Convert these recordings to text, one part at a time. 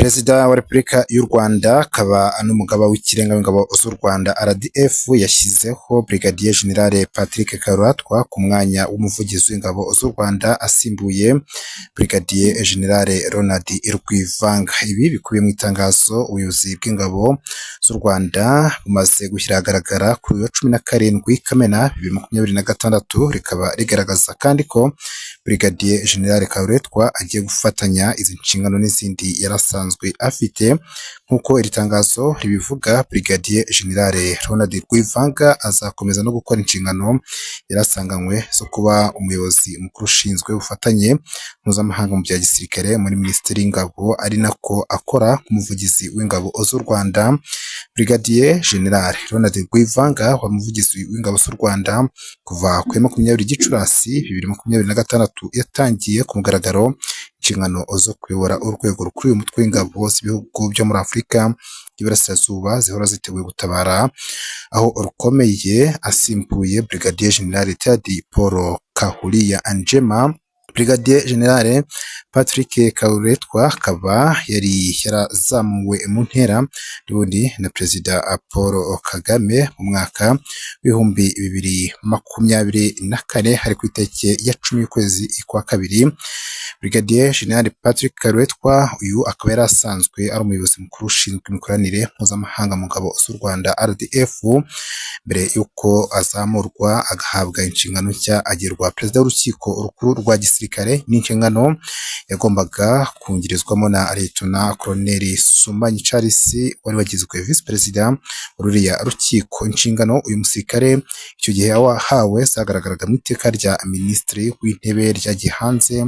Perezida wa Repubulika y'u Rwanda akaba n'umugaba w'ikirenga w'ingabo z'u Rwanda RDF yashyizeho Brigadier General Patrick Karuretwa ku mwanya w'umuvugizi w'ingabo z'u Rwanda asimbuye Brigadier General Ronald Rwivanga. Ibi bikubiye mu itangazo ubuyobozi bw'ingabo z'u Rwanda bumaze gushyira ahagaragara kuri uyu wa 17 Kamena 2026, rikaba rigaragaza kandi ko Brigadier General Karuretwa agiye gufatanya izi nshingano n'izindi yarasanzwe afite. Nk'uko iri tangazo ribivuga, Brigadier General Ronald Rwivanga azakomeza no gukora inshingano yarasanganywe zo kuba umuyobozi mukuru ushinzwe ubufatanye mpuzamahanga mu bya gisirikare muri Minisiteri y'Ingabo, ari nako akora nk'umuvugizi w'ingabo z'u Rwanda. Brigadier General Ronald Rwivanga wa muvugizi w'ingabo z'u Rwanda kuva ku 20 Gicurasi 2026 yatangiye ku mugaragaro inshingano zo kuyobora urwego rukuru umutwe w'ingabo z'ibihugu byo muri Afurika y'Iburasirazuba zihora ziteguye gutabara aho rukomeye, asimbuye Brigadier General Teddy Paul Kahulia Anjema. Brigadier General Patrick Karuretwa akaba yari yarazamuwe mu ntera n'ubundi na Perezida Paul Kagame mu mwaka w'ibihumbi 2024 hari ku itariki ya 10 y'ukwezi kwa kabiri. Brigadier General Patrick Karuretwa uyu akaba yari asanzwe ari umuyobozi mukuru ushinzwe imikoranire mpuzamahanga mu ngabo z'u Rwanda RDF. Mbere y'uko azamurwa agahabwa inshingano nshya agirwa perezida w'urukiko rukuru rwa gisirikare, n'inshingano yagombaga kungirizwamo na Lieutenant Colonel Sumanyi Charles wari wagizwe vice perezida ruriya rukiko. Inshingano uyu musirikare icyo gihe yahawe zagaragaraga mu iteka rya Minisitiri w'Intebe ryagiye hanze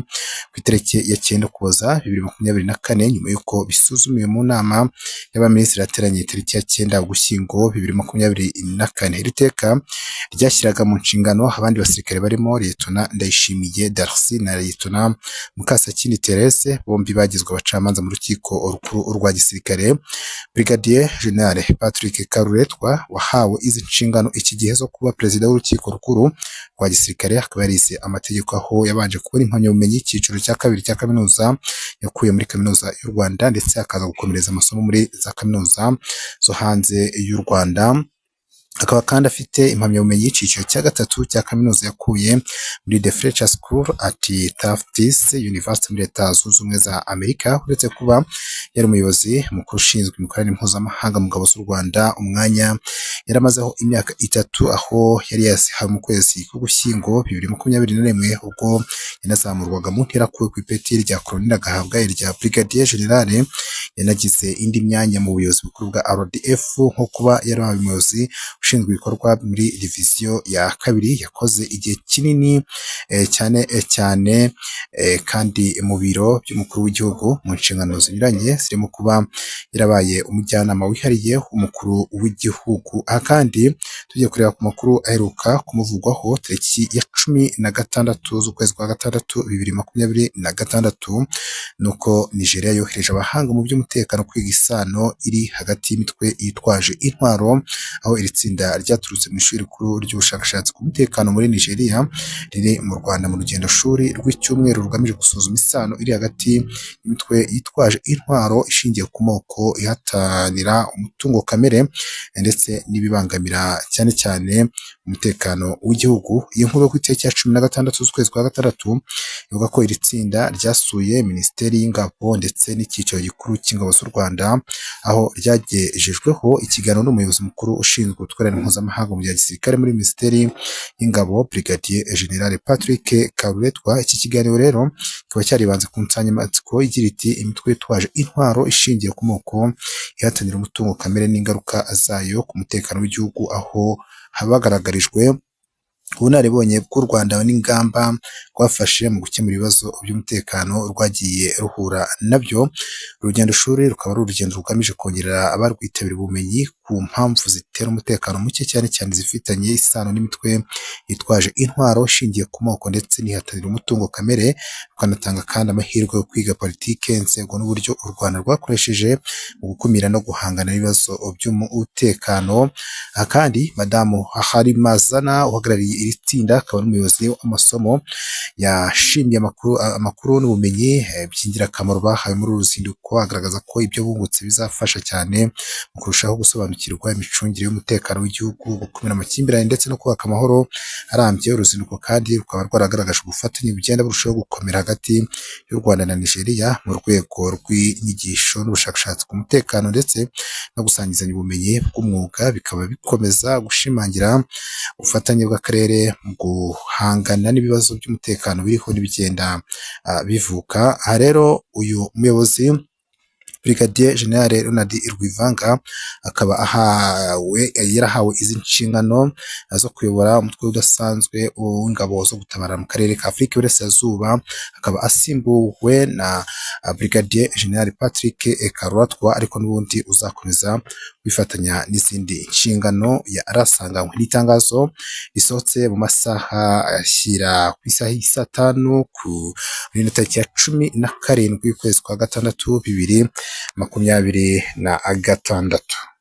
ku itariki ya 9 Ukuboza 2024 nyuma y'uko bisuzumiwe mu nama y'abaminisitiri yateranye itariki ya 9 Ugushyingo 2024. Iri teka ryashyiraga mu nshingano abandi basirikare barimo Lieutenant Ndayishimiye Darcy na Lieutenant Mukasakindi Therese, bombi bagizwe abacamanza mu rukiko rukuru rwa gisirikare. Brigadier General Patrick Karuretwa wahawe izi nshingano iki gihe zo kuba perezida w'urukiko rukuru rwa gisirikare akaba yarize amategeko, aho yabanje kubona impamyabumenyi icyiciro cya kabiri cya kaminuza yakuye muri kaminuza y'u Rwanda, ndetse akaza gukomereza amasomo muri za kaminuza zo hanze y'u Rwanda. Akaba kandi afite impamyabumenyi y'icyiciro cya gatatu cya kaminuza yakuye muri The Fletcher School at Tufts University muri Leta Zunze Ubumwe za Amerika. Uretse kuba yari umuyobozi mukuru ushinzwe imikoranire mpuzamahanga mu ngabo z'u Rwanda, umwanya yaramazeho imyaka 3 aho yari yasihawe mu kwezi k'Ugushyingo 2021 ubwo yanazamurwaga mu ntera ku ipeti rya Colonel agahabwa irya Brigadier General. Yanagize indi myanya mu buyobozi bukuru bwa RDF nko kuba yari umuyobozi ushinzwe ibikorwa muri division ya kabiri, yakoze igihe kinini cyane kandi mu biro by'umukuru w'igihugu mu nshingano zinyuranye zirimo kuba yarabaye umujyanama wihariye umukuru w'igihugu. Aha kandi tugiye kureba ku makuru aheruka kumuvugwaho tariki ya 16 z'ukwezi kwa gatandatu 2026 nuko Nigeria yohereje abahanga mu by'umutekano kwiga isano iri hagati y'imitwe yitwaje intwaro, aho iri tsinda ryaturutse mu ishuri rikuru ry'ubushakashatsi ku mutekano muri Nigeria riri mu Rwanda mu rugendo shuri rw'icyumweru rugamije gusuzuma isano iri hagati y'imitwe yitwaje intwaro ishingiye ku moko ihatanira umutungo kamere ndetse n'ibibangamira cyane cyane umutekano w'igihugu. Iyi nkuru ku itariki ya 16 z'ukwezi kwa gatandatu ivuga ko iri tsinda ryasuye Minisiteri y'Ingabo ndetse n'icyiciro gikuru cy'ingabo z'u Rwanda, aho ryagejejweho ikiganiro n'umuyobozi mukuru ushinzwe ubutwererane mpuzamahanga mu bya gisirikare muri Minisiteri y'Ingabo Brigadier General Patrick Karuretwa. Iki kiganiro rero kikaba cyaribanze ku nsanganyamatsiko igira iti imitwe yitwaje intwaro ishingiye ku moko ihatanira umutungo kamere n'ingaruka zayo ku mutekano w'igihugu, aho habagaragarijwe ubunararibonye bw'u Rwanda n'ingamba rwafashe mu gukemura ibibazo by'umutekano rwagiye ruhura nabyo. Urugendo shuri rukaba ari urugendo rugamije kongerera abarwitabira ubumenyi ku mpamvu zitera umutekano muke, cyane cyane zifitanye isano n'imitwe yitwaje intwaro ishingiye ku moko ndetse n'ihatanira umutungo kamere, rukanatanga kandi amahirwe yo kwiga politike, inzego n'uburyo u Rwanda rwakoresheje mu gukumira no guhangana n'ibibazo by'umutekano. Aha kandi Madamu Harimazana uhagarariye iri tsinda, akaba ari umuyobozi w'amasomo, yashimiye amakuru n'ubumenyi by'ingirakamaro bahawe muri uru ruzinduko, agaragaza ko ibyo bungutse bizafasha cyane mu kurushaho gusobanukirwa imicungire y'umutekano w'igihugu, gukumira amakimbirane ndetse no kubaka amahoro arambye. Uruzinduko kandi rukaba rwaragaragaje ubufatanye bugenda burushaho gukomera hagati y'u Rwanda na Nigeria mu rwego rw'inyigisho n'ubushakashatsi ku mutekano ndetse no gusangizanya ubumenyi bw'umwuga, bikaba bikomeza gushimangira ubufatanye bw'akarere mu guhangana n'ibibazo by'umutekano biriho n'ibigenda bivuka. Aha rero uyu muyobozi Brigadier General Ronald Rwivanga akaba yarahawe izi nshingano zo kuyobora umutwe udasanzwe w'ingabo zo gutabara mu karere ka Afurika y'Iburasirazuba, akaba asimbuwe na Brigadier General Patrick Karwatwa, ariko n'ubundi uzakomeza kwifatanya n'izindi nshingano yarasanganywe. N'itangazo risohotse mu masaha ashyira ku isaha y'isa 5 ku tariki ya 17 ukwezi kwa gatandatu 2026.